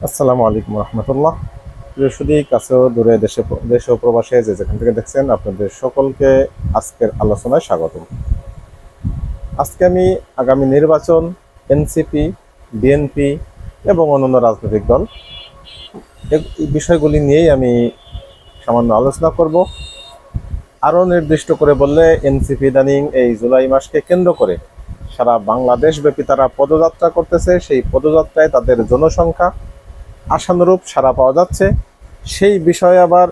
আসসালামু আলাইকুম রহমতুল্লাহ। প্রিয়সুদী কাছেও দূরে দেশে ও প্রবাসে যে যেখান থেকে দেখছেন আপনাদের সকলকে আজকের আলোচনায় স্বাগতম। আজকে আমি আগামী নির্বাচন, এনসিপি, বিএনপি এবং অন্যান্য রাজনৈতিক দল এই বিষয়গুলি নিয়েই আমি সামান্য আলোচনা করব। আরও নির্দিষ্ট করে বললে এনসিপি ইদানিং এই জুলাই মাসকে কেন্দ্র করে সারা বাংলাদেশ ব্যাপী তারা পদযাত্রা করতেছে। সেই পদযাত্রায় তাদের জনসংখ্যা আশানুরূপ সাড়া পাওয়া যাচ্ছে। সেই বিষয়ে আবার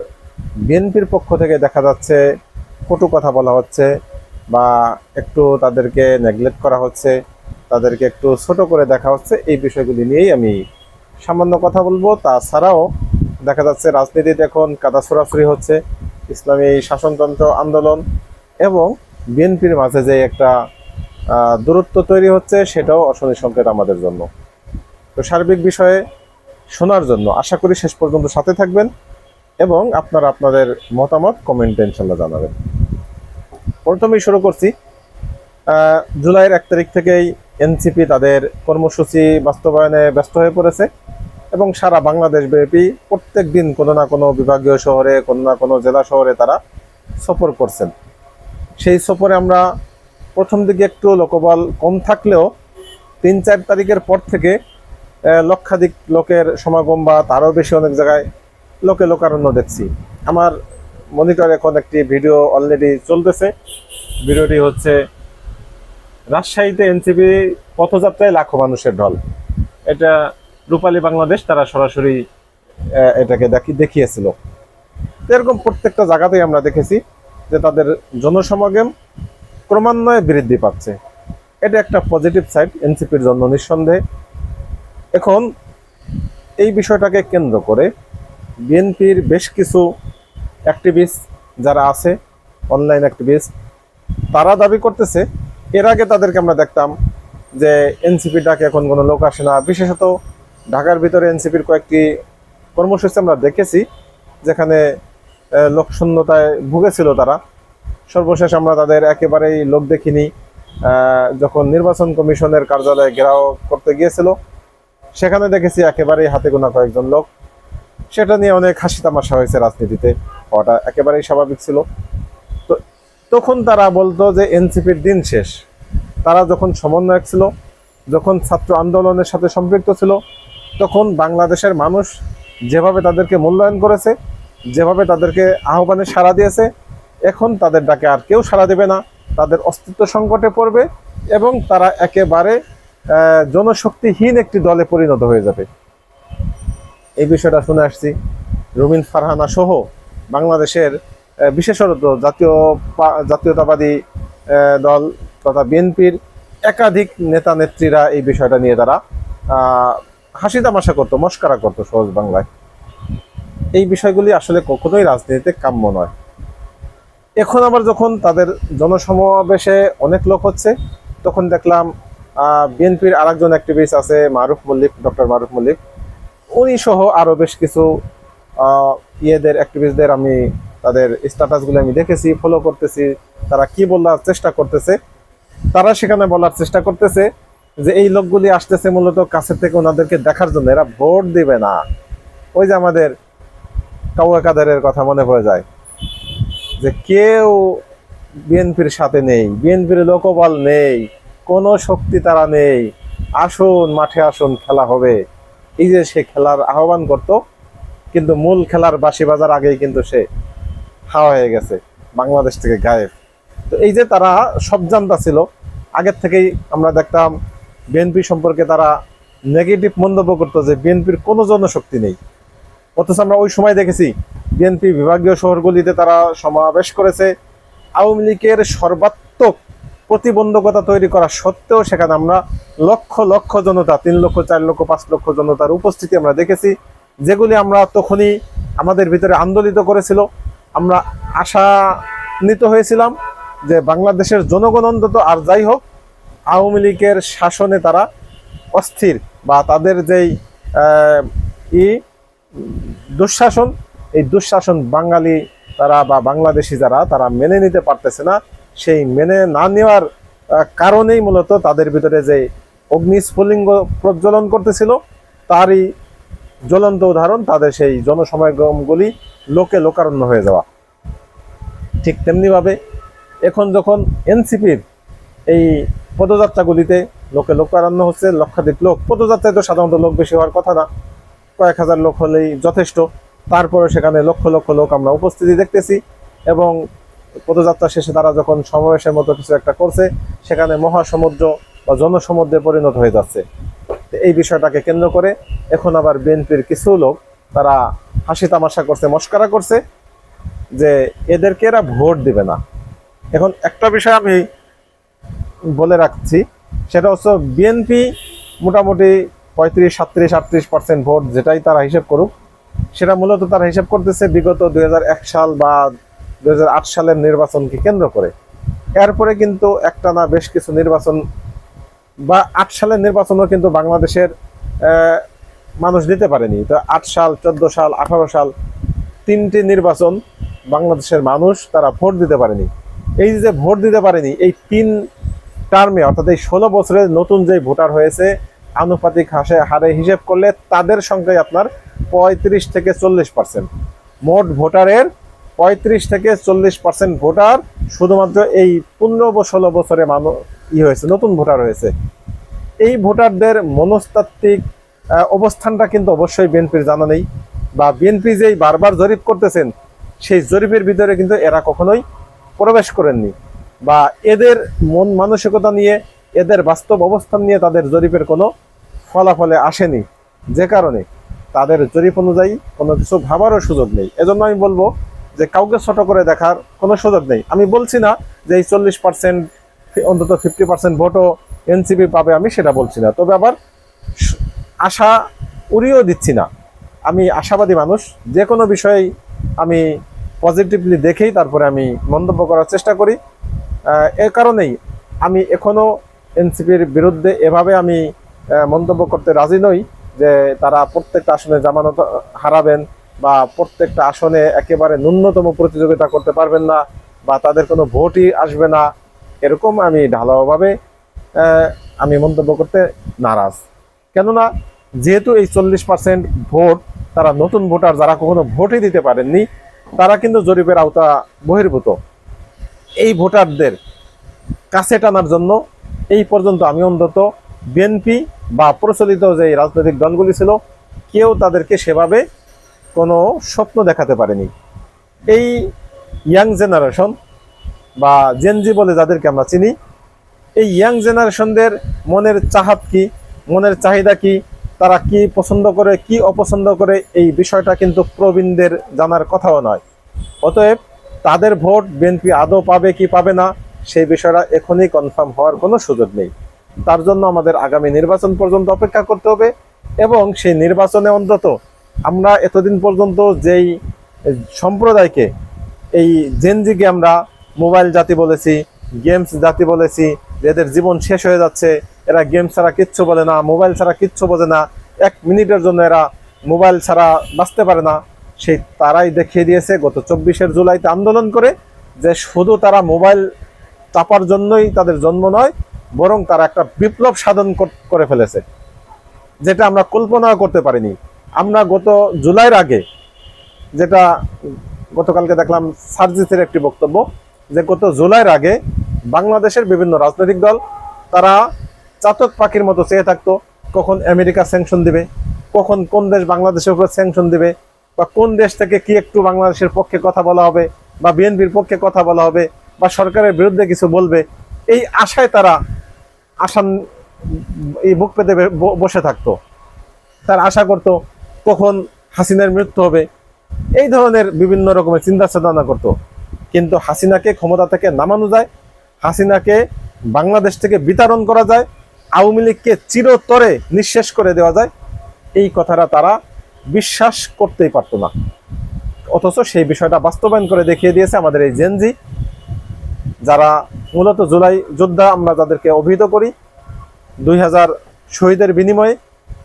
বিএনপির পক্ষ থেকে দেখা যাচ্ছে কটু কথা বলা হচ্ছে বা একটু তাদেরকে নেগলেক্ট করা হচ্ছে, তাদেরকে একটু ছোট করে দেখা হচ্ছে। এই বিষয়গুলি নিয়েই আমি সামান্য কথা বলবো। তাছাড়াও দেখা যাচ্ছে রাজনীতিতে এখন কাদা ছোড়াছুড়ি হচ্ছে, ইসলামী শাসনতন্ত্র আন্দোলন এবং বিএনপির মাঝে যে একটা দূরত্ব তৈরি হচ্ছে, সেটাও অশনি সংকেত আমাদের জন্য। তো সার্বিক বিষয়ে শোনার জন্য আশা করি শেষ পর্যন্ত সাথে থাকবেন এবং আপনারা আপনাদের মতামত কমেন্টে ইনশাল্লাহ জানাবেন। প্রথমেই শুরু করছি, জুলাইয়ের 1 তারিখ থেকেই এনসিপি তাদের কর্মসূচি বাস্তবায়নে ব্যস্ত হয়ে পড়েছে এবং সারা বাংলাদেশ ব্যাপী প্রত্যেক দিন কোনো না কোনো বিভাগীয় শহরে, কোনো না কোনো জেলা শহরে তারা সফর করছেন। সেই সফরে আমরা প্রথম দিকে একটু লোকবল কম থাকলেও 3-4 তারিখের পর থেকে লক্ষাধিক লোকের সমাগম বা তারও বেশি অনেক জায়গায় লোকারণ্য দেখছি। আমার মনিটর এখন একটি ভিডিও অলরেডি চলতেছে। ভিডিওটি হচ্ছে রাজশাহীতে এনসিপি পথযাত্রায় লাখো মানুষের ঢল। এটা রূপালী বাংলাদেশ তারা সরাসরি এটাকে দেখিয়েছিল। এরকম প্রত্যেকটা জায়গাতেই আমরা দেখেছি যে তাদের জনসমাগম ক্রমান্বয়ে বৃদ্ধি পাচ্ছে। এটা একটা পজিটিভ সাইড এনসিপির জন্য নিঃসন্দেহে। এখন এই বিষয়টাকে কেন্দ্র করে বিএনপির বেশ কিছু অ্যাক্টিভিস্ট যারা আছে, অনলাইন অ্যাক্টিভিস্ট, তারা দাবি করতেছে, এর আগে তাদেরকে আমরা দেখতাম যে এনসিপি ডাকে এখন কোনো লোক আসে না। বিশেষত ঢাকার ভিতরে এনসিপির কয়েকটি কর্মসূচি আমরা দেখেছি যেখানে লোকশূন্যতায় ভুগেছিল তারা। সর্বশেষ আমরা তাদের একেবারেই লোক দেখিনি যখন নির্বাচন কমিশনের কার্যালয়ে ঘেরাও করতে গিয়েছিল, সেখানে দেখেছি একেবারেই হাতে গোনা কয়েকজন লোক। সেটা নিয়ে অনেক হাসি তামাশা হয়েছে, রাজনীতিতে হওয়াটা একেবারেই স্বাভাবিক ছিল। তো তখন তারা বলতো যে এনসিপির দিন শেষ। তারা যখন সমন্বয়ক ছিল, যখন ছাত্র আন্দোলনের সাথে সম্পৃক্ত ছিল, তখন বাংলাদেশের মানুষ যেভাবে তাদেরকে মূল্যায়ন করেছে, যেভাবে তাদেরকে আহ্বানে সাড়া দিয়েছে, এখন তাদের ডাকে আর কেউ সাড়া দেবে না। তাদের অস্তিত্ব সংকটে পড়বে এবং তারা একেবারে জনশক্তিহীন একটি দলে পরিণত হয়ে যাবে। এই বিষয়টা শুনে আসছি রুমিন ফারহানা সহ বাংলাদেশের বিশেষত জাতীয়তাবাদী দল তথা বিএনপির একাধিক নেতা নেত্রীরা এই বিষয়টা নিয়ে তারা হাসি তামাশা করতো, মস্করা করতো সহজ বাংলায়। এই বিষয়গুলি আসলে কখনোই রাজনীতিতে কাম্য নয়। এখন আবার যখন তাদের জনসমাবেশে অনেক লোক হচ্ছে, তখন দেখলাম বিএনপির আরেকজন অ্যাক্টিভিস্ট আছে ডক্টর মারুফ মল্লিক, উনি সহ আরও বেশ কিছু অ্যাক্টিভিস্টদের আমি তাদের স্ট্যাটাসগুলো আমি দেখেছি, ফলো করতেছি। তারা কি বলার চেষ্টা করতেছে, তারা সেখানে বলার চেষ্টা করতেছে যে এই লোকগুলি আসতেছে মূলত কাছের থেকে ওনাদেরকে দেখার জন্য, এরা ভোট দিবে না। ওই যে আমাদের কাউয়া কাদেরের কথা মনে পড়ে যায় যে কেউ বিএনপির সাথে নেই, বিএনপির লোকবল নেই, কোনো শক্তি তারা নেই, আসুন মাঠে আসুন খেলা হবে। এই যে সে খেলার আহ্বান করত, কিন্তু মূল খেলার বাঁশি বাজার আগেই কিন্তু সে হাওয়া হয়ে গেছে, বাংলাদেশ থেকে গায়েব। তো এই যে তারা সব জানতা ছিল, আগের থেকেই আমরা দেখতাম বিএনপি সম্পর্কে তারা নেগেটিভ মন্তব্য করতো যে বিএনপির কোনো জনশক্তি নেই। অথচ আমরা ওই সময় দেখেছি বিএনপি বিভাগীয় শহরগুলিতে তারা সমাবেশ করেছে। আওয়ামী লীগের সর্বাত্মক প্রতিবন্ধকতা তৈরি করা সত্ত্বেও সেখানে আমরা লক্ষ লক্ষ জনতা, 3 লক্ষ 4 লক্ষ 5 লক্ষ জনতার উপস্থিতি আমরা দেখেছি, যেগুলি আমরা তখনই আমাদের ভিতরে আন্দোলিত করেছিল। আমরা আশান্বিত হয়েছিলাম যে বাংলাদেশের জনগণ অন্তত আর যাই হোক আওয়ামী লীগের শাসনে তারা অস্থির, বা তাদের যেই দুঃশাসন, এই দুঃশাসন বাঙালি তারা বা বাংলাদেশি যারা তারা মেনে নিতে পারতেছে না। সেই মেনে না নেওয়ার কারণেই মূলত তাদের ভিতরে যে অগ্নিস্ফুলিঙ্গ প্রজ্বলন করতেছিল, তারই জ্বলন্ত উদাহরণ তাদের সেই জনসমাগমগুলি লোকে লোকারণ্য হয়ে যাওয়া। ঠিক তেমনিভাবে এখন যখন এনসিপির এই পদযাত্রাগুলিতে লোকে লোকারণ্য হচ্ছে, লক্ষাধিক লোক, পদযাত্রায় তো সাধারণত লোক বেশি হওয়ার কথা না, কয়েক হাজার লোক হলেই যথেষ্ট, তারপরে সেখানে লক্ষ লক্ষ লোক আমরা উপস্থিতি দেখতেছি। এবং পদযাত্রা শেষে তারা যখন সমাবেশের মতো কিছু একটা করছে, সেখানে মহাসমুদ্র বা জনসমুদ্রে পরিণত হয়ে যাচ্ছে। এই বিষয়টাকে কেন্দ্র করে এখন আবার বিএনপির কিছু লোক তারা হাসি তামাশা করছে, মস্করা করছে যে এদেরকে এরা ভোট দিবে না। এখন একটা বিষয় আমি বলে রাখছি, সেটা হচ্ছে বিএনপি মোটামুটি 35, 37, 38% ভোট যেটাই তারা হিসেব করুক, সেটা মূলত তারা হিসেব করতেছে বিগত 2001 সাল বা 2008 সালের নির্বাচনকে কেন্দ্র করে। এরপরে কিন্তু একটা না বেশ কিছু নির্বাচন বা 8 সালের নির্বাচনও কিন্তু বাংলাদেশের মানুষ দিতে পারেনি। তো 8 সাল, 14 সাল, 18 সাল, 3টি নির্বাচন বাংলাদেশের মানুষ তারা ভোট দিতে পারেনি। এই যে ভোট দিতে পারেনি, এই 3 টার্মে অর্থাৎ এই 16 বছরের নতুন যে ভোটার হয়েছে, আনুপাতিক হারে হিসেব করলে তাদের সংখ্যায় আপনার 35 থেকে 40%। মোট ভোটারের 35 থেকে 40% ভোটার শুধুমাত্র এই 15-16 বছরে হয়েছে, নতুন ভোটার হয়েছে। এই ভোটারদের মনস্তাত্ত্বিক অবস্থানটা কিন্তু অবশ্যই বিএনপির জানা নেই, বা বিএনপি যেই বারবার জরিপ করতেছেন সেই জরিপের ভিতরে কিন্তু এরা কখনোই প্রবেশ করেননি, বা এদের মন মানসিকতা নিয়ে, এদের বাস্তব অবস্থান নিয়ে তাদের জরিপের কোনো ফলাফলে আসেনি, যে কারণে তাদের জরিপ অনুযায়ী কোনো কিছু ভাবারও সুযোগ নেই। এজন্য আমি বলবো যে কাউকে ছোট করে দেখার কোনো সুযোগ নেই। আমি বলছি না যে এই 40%, অন্তত 50% ভোটও এনসিপি পাবে, আমি সেটা বলছি না। তবে আবার আশা উড়িয়েও দিচ্ছি না। আমি আশাবাদী মানুষ, যে কোনো বিষয়ে আমি পজিটিভলি দেখেই তারপরে আমি মন্তব্য করার চেষ্টা করি। এর কারণেই আমি এখনও এনসিপির বিরুদ্ধে এভাবে আমি মন্তব্য করতে রাজি নই যে তারা প্রত্যেকটা আসনে জামানত হারাবেন, বা প্রত্যেকটা আসনে একেবারে ন্যূনতম প্রতিযোগিতা করতে পারবেন না, বা তাদের কোনো ভোটই আসবে না, এরকম আমি ঢালাওভাবে আমি মন্তব্য করতে নারাজ। কেননা যেহেতু এই 40% ভোট তারা নতুন ভোটার, যারা কখনো ভোটই দিতে পারেননি, তারা কিন্তু জরিপের আওতা বহির্ভূত। এই ভোটারদের কাছে টানার জন্য এই পর্যন্ত আমি অন্তত বিএনপি বা প্রচলিত যে রাজনৈতিক দলগুলি ছিল, কেউ তাদেরকে সেভাবে কোনো স্বপ্ন দেখাতে পারেনি। এই ইয়াং জেনারেশন বা জেনজি বলে যাদেরকে আমরা চিনি, এই ইয়াং জেনারেশনদের মনের চাহাত কি, মনের চাহিদা কি, তারা কি পছন্দ করে কি অপছন্দ করে, এই বিষয়টা কিন্তু প্রবীণদের জানার কথাও নয়। অতএব তাদের ভোট বিএনপি আদৌ পাবে কি পাবে না, সেই বিষয়টা এখনই কনফার্ম হওয়ার কোনো সুযোগ নেই। তার জন্য আমাদের আগামী নির্বাচন পর্যন্ত অপেক্ষা করতে হবে, এবং সেই নির্বাচনে অন্তত আমরা এতদিন পর্যন্ত যেই সম্প্রদায়কে, এই জেনজিকে আমরা মোবাইল জাতি বলেছি, গেমস জাতি বলেছি, এদের জীবন শেষ হয়ে যাচ্ছে, এরা গেম ছাড়া কিচ্ছু বলে না, মোবাইল ছাড়া কিচ্ছু বোঝে না, 1 মিনিটের জন্য এরা মোবাইল ছাড়া বাঁচতে পারে না, সেই তারাই দেখিয়ে দিয়েছে গত 24শে জুলাইতে আন্দোলন করে যে শুধু তারা মোবাইল চাপার জন্যই তাদের জন্ম নয়, বরং তারা একটা বিপ্লব সাধন করে ফেলেছে, যেটা আমরা কল্পনা করতে পারিনি। আমরা গত জুলাইয়ের আগে, যেটা গতকালকে দেখলাম সার্জিসের একটি বক্তব্য, যে গত জুলাইয়ের আগে বাংলাদেশের বিভিন্ন রাজনৈতিক দল তারা চাতক পাখির মতো চেয়ে থাকতো কখন আমেরিকা স্যাংশন দিবে, কখন কোন দেশ বাংলাদেশের উপর স্যাংশন দিবে, বা কোন দেশ থেকে কি একটু বাংলাদেশের পক্ষে কথা বলা হবে, বা বিএনপির পক্ষে কথা বলা হবে, বা সরকারের বিরুদ্ধে কিছু বলবে। এই আশায় তারা এই বুক পেতে বসে থাকতো। তার আশা করতো কখন হাসিনার মৃত্যু হবে, এই ধরনের বিভিন্ন রকমের চিন্তা চেতনা করতো। কিন্তু হাসিনাকে ক্ষমতা থেকে নামানো যায়, হাসিনাকে বাংলাদেশ থেকে বিতাড়ন করা যায়, আওয়ামী লীগকে চিরতরে নিঃশেষ করে দেওয়া যায়, এই কথাটা তারা বিশ্বাস করতেই পারতো না। অথচ সেই বিষয়টা বাস্তবায়ন করে দেখিয়ে দিয়েছে আমাদের এই জেনজি, যারা মূলত জুলাই যোদ্ধা আমরা যাদেরকে অভিহিত করি। 2000 শহীদের বিনিময়ে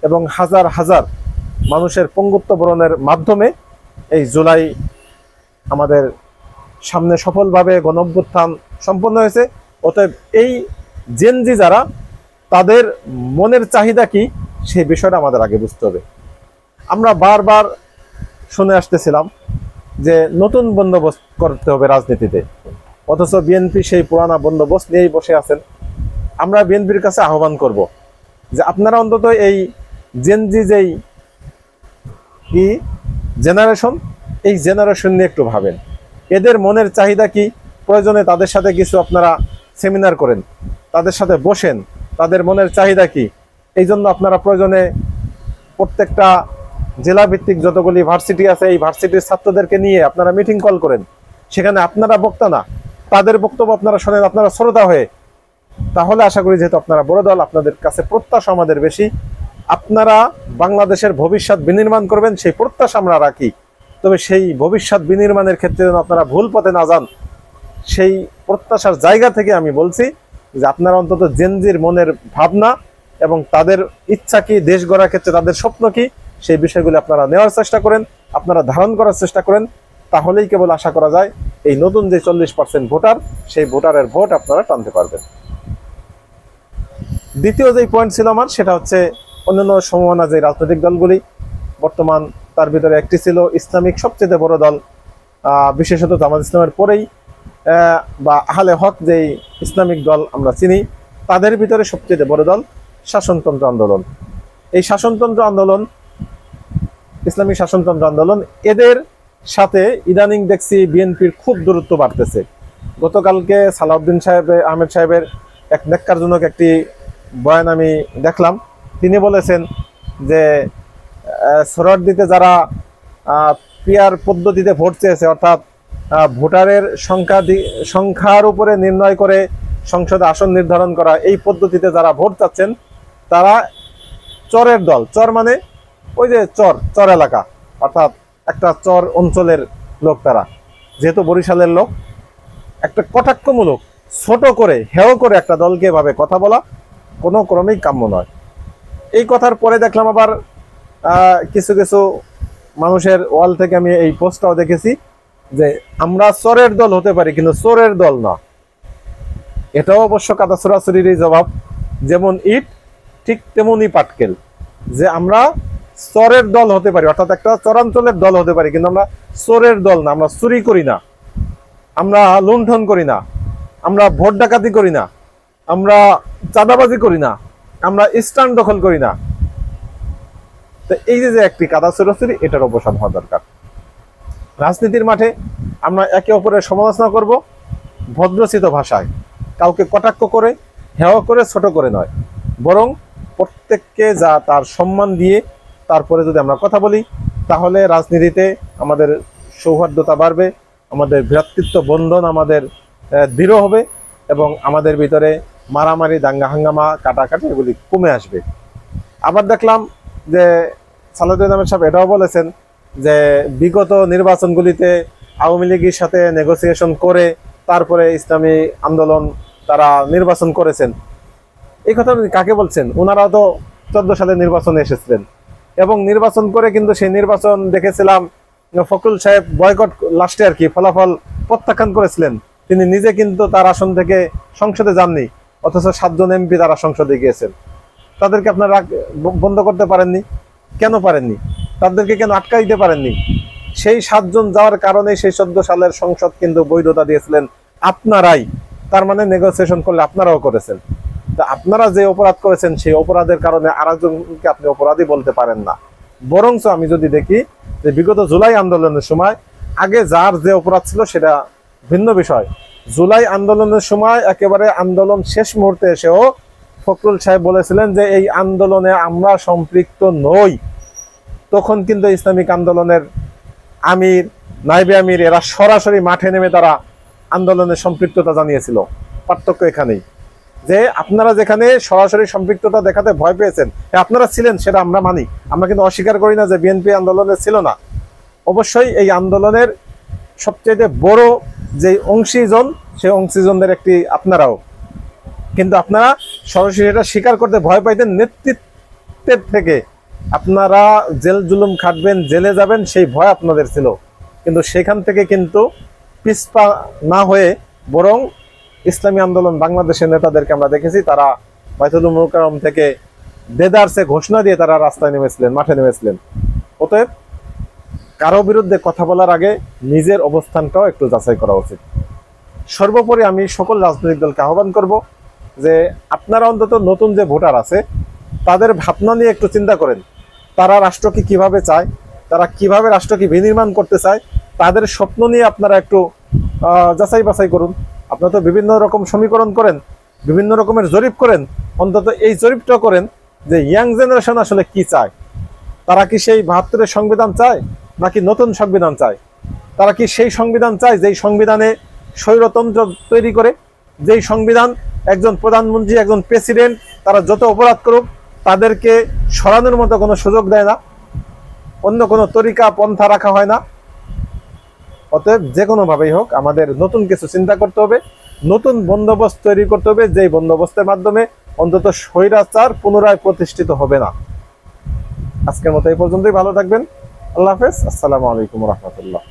এবং হাজার হাজার মানুষের পঙ্গুত্ব বরণের মাধ্যমে এই জুলাই আমাদের সামনে সফলভাবে গণঅভ্যুত্থান সম্পন্ন হয়েছে। অতএব এই জেনজি যারা, তাদের মনের চাহিদা কি সেই বিষয়টা আমাদের আগে বুঝতে হবে। আমরা বারবার শুনে আসতেছিলাম যে নতুন বন্দোবস্ত করতে হবে রাজনীতিতে, অথচ বিএনপি সেই পুরানা বন্দোবস্ত নিয়েই বসে আছেন। আমরা বিএনপির কাছে আহ্বান করব যে আপনারা অন্তত এই জেনজি যেই কি জেনারেশন, এই জেনারেশন নিয়ে একটু ভাবেন। এদের মনের চাহিদা কি, প্রয়োজনে তাদের সাথে কিছু আপনারা সেমিনার করেন, তাদের সাথে বসেন, তাদের মনের চাহিদা কি। এই জন্য আপনারা প্রয়োজনে প্রত্যেকটা জেলা ভিত্তিক যতগুলি ভার্সিটি আছে এই ভার্সিটির ছাত্রদেরকে নিয়ে আপনারা মিটিং কল করেন, সেখানে আপনারা বক্তা না, তাদের বক্তব্য আপনারা শোনেন, আপনারা শ্রোতা হয়ে। তাহলে আশা করি, যেহেতু আপনারা বড় দল, আপনাদের কাছে প্রত্যাশা আমাদের বেশি, আপনারা বাংলাদেশের ভবিষ্যৎ বিনির্মাণ করবেন, সেই প্রত্যাশা আমরা রাখি। তবে সেই ভবিষ্যৎ বিনির্মাণের ক্ষেত্রে যেন আপনারা ভুল পথে না যান, সেই প্রত্যাশার জায়গা থেকে আমি বলছি যে আপনারা অন্তত জেনজির মনের ভাবনা এবং তাদের ইচ্ছা কি, দেশ গড়ার ক্ষেত্রে তাদের স্বপ্ন কি, সেই বিষয়গুলি আপনারা নেওয়ার চেষ্টা করেন, আপনারা ধারণ করার চেষ্টা করেন। তাহলেই কেবল আশা করা যায় এই নতুন যে 40% ভোটার, সেই ভোটারের ভোট আপনারা টানতে পারবেন। দ্বিতীয় যে পয়েন্ট ছিল আমার, সেটা হচ্ছে অন্যান্য সমমনা যে রাজনৈতিক দলগুলি বর্তমান, তার ভিতরে একটি ছিল ইসলামিক সবচেয়ে বড় দল, বিশেষত জামাত ইসলামের পরেই বা আহলে হক যেই ইসলামিক দল আমরা চিনি, তাদের ভিতরে সবচেয়ে বড় দল শাসনতন্ত্র আন্দোলন। এই শাসনতন্ত্র আন্দোলন, ইসলামিক শাসনতন্ত্র আন্দোলন, এদের সাথে ইদানিং দেখছি বিএনপির খুব দূরত্ব বাড়তেছে। গতকালকে সালাউদ্দিন আহমেদ সাহেবের এক ন্যাক্কারজনক একটি বয়ান আমি দেখলাম। তিনি বলেছেন যে সোহরাওয়ার্দীতে যারা পিয়ার পদ্ধতিতে ভোট চেয়েছে, অর্থাৎ ভোটারের সংখ্যার উপরে নির্ণয় করে সংসদে আসন নির্ধারণ করা, এই পদ্ধতিতে যারা ভোট চাচ্ছেন তারা চরের দল। চর মানে ওই যে চর এলাকা, অর্থাৎ একটা চর অঞ্চলের লোক। তারা যেহেতু বরিশালের লোক, একটা কটাক্ষমূলক ছোট করে হেয় করে একটা দলকে এভাবে কথা বলা কোনো ক্রমেই কাম্য নয়। এই কথার পরে দেখলাম আবার কিছু কিছু মানুষের ওয়াল থেকে আমি এই পোস্টটাও দেখেছি যে আমরা চরের দল হতে পারি, কিন্তু চোরের দল না। এটাও অবশ্য কাদা ছোড়াছুরিরই জবাব। যেমন ইট ঠিক তেমনই পাটকেল, যে আমরা চরের দল হতে পারি, অর্থাৎ একটা চরাঞ্চলের দল হতে পারি, কিন্তু আমরা চোরের দল না। আমরা চুরি করি না, আমরা লুণ্ঠন করি না, আমরা ভোট ডাকাতি করি না, আমরা চাঁদাবাজি করি না, আমরা স্থান দখল করি না। তো এই যে একটি কাদা ছোড়াছুরি, এটার অবসান হওয়া দরকার। রাজনীতির মাঠে আমরা একে অপরের সমালোচনা করব ভদ্রচিত ভাষায়, কাউকে কটাক্ষ করে, হেয় করে, ছোট করে নয়, বরং প্রত্যেককে যা তার সম্মান দিয়ে তারপরে যদি আমরা কথা বলি, তাহলে রাজনীতিতে আমাদের সৌহার্দ্যতা বাড়বে, আমাদের ভ্রাতৃত্ব বন্ধন আমাদের দৃঢ় হবে, এবং আমাদের ভিতরে মারামারি, দাঙ্গা হাঙ্গামা, কাটাকাটি এগুলি কমে আসবে। আবার দেখলাম যে সালাউদ্দিন আহমেদ সাহেব এটাও বলেছেন যে বিগত নির্বাচনগুলিতে আওয়ামী লীগের সাথে নেগোসিয়েশন করে তারপরে ইসলামী আন্দোলন তারা নির্বাচন করেছেন। এই কথা কাকে বলছেন? ওনারাও তো 14 সালে নির্বাচনে এসেছিলেন, এবং নির্বাচন করে কিন্তু সেই নির্বাচন দেখেছিলাম ফখরুল সাহেব বয়কট, লাস্টে আর কি ফলাফল প্রত্যাখ্যান করেছিলেন। তিনি নিজে কিন্তু তার আসন থেকে সংসদে যাননি, অথচ 7 জন এমপি তারা সংসদে গিয়েছেন। তাদেরকে আপনারা বন্ধ করতে পারেননি? কেন পারেননি? তাদেরকে কেন আটকা দিতে পারেননি? সেই 7 জন যাওয়ার কারণে সেই 14 সালের সংসদ কিন্তু বৈধতা দিয়েছিলেন আপনারাই। তার মানে নেগোসিয়েশন করলে আপনারাও করেছেন। তা আপনারা যে অপরাধ করেছেন, সেই অপরাধের কারণে আরেকজনকে আপনি অপরাধী বলতে পারেন না। বরঞ্চ আমি যদি দেখি যে বিগত জুলাই আন্দোলনের সময় আগে যার যে অপরাধ ছিল সেটা ভিন্ন বিষয়। জুলাই আন্দোলনের সময় একেবারে আন্দোলন শেষ মুহূর্তে এসেও ফখরুল সাহেব বলেছিলেন যে এই আন্দোলনে আমরা সম্পৃক্ত নই। তখন কিন্তু ইসলামিক আন্দোলনের আমির, নাইবে আমির এরা সরাসরি মাঠে নেমে তারা আন্দোলনের সম্পৃক্ততা জানিয়েছিল। পার্থক্য এখানেই যে আপনারা যেখানে সরাসরি সম্পৃক্ততা দেখাতে ভয় পেয়েছেন, আপনারা ছিলেন, সেটা আমরা মানি। আমরা কিন্তু অস্বীকার করি না যে বিএনপি আন্দোলনে ছিল না। অবশ্যই এই আন্দোলনের সবচেয়ে বড় যে অংশীজন, সেই অংশীজনদের একটি আপনারাও। কিন্তু আপনারা সরাসরি এটা স্বীকার করতে ভয় পাইতেন নেতৃত্বের থেকে। আপনারা জেল জুলুম খাটবেন, জেলে যাবেন, সেই ভয় আপনাদের ছিল। কিন্তু সেখান থেকে কিন্তু পিছপা না হয়ে বরং ইসলামী আন্দোলন বাংলাদেশের নেতাদেরকে আমরা দেখেছি তারা বাইতুল মুকাররম থেকে দেদারসে ঘোষণা দিয়ে তারা রাস্তায় নেমেছিলেন, মাঠে নেমেছিলেন। অতএব কারো বিরুদ্ধে কথা বলার আগে নিজের অবস্থানটাও একটু যাচাই করা উচিত। সর্বোপরি আমি সকল রাজনৈতিক দলকে আহ্বান করব যে আপনারা অন্তত নতুন যে ভোটার আছে তাদের ভাবনা নিয়ে একটু চিন্তা করেন। তারা রাষ্ট্রকে কিভাবে চায়, তারা কিভাবে রাষ্ট্রকে বিনির্মাণ করতে চায়, তাদের স্বপ্ন নিয়ে আপনারা একটু যাচাই বাছাই করুন। আপনারা তো বিভিন্ন রকম সমীকরণ করেন, বিভিন্ন রকমের জরিপ করেন, অন্তত এই জরিপটা করেন যে ইয়াং জেনারেশন আসলে কি চায়। তারা কি সেই ৭২-এর সংবিধান চায় নাকি নতুন সংবিধান চায়? তারা কি সেই সংবিধান চায় যেই সংবিধানে স্বৈরতন্ত্র তৈরি করে, যেই সংবিধান একজন প্রধানমন্ত্রী, একজন প্রেসিডেন্ট তারা যত অপরাধ করুক তাদেরকে সরানোর মতো কোনো সুযোগ দেয় না, অন্য কোনো তরিকা পন্থা রাখা হয় না? অতএব যে কোনোভাবেই হোক আমাদের নতুন কিছু চিন্তা করতে হবে, নতুন বন্দোবস্ত তৈরি করতে হবে, যেই বন্দোবস্তের মাধ্যমে অন্তত স্বৈরাচার পুনরায় প্রতিষ্ঠিত হবে না। আজকের মতো এই পর্যন্তই। ভালো থাকবেন। আল্লাহ হাফেজ। আসসালামু আলাইকুম রহমতুল্লাহ।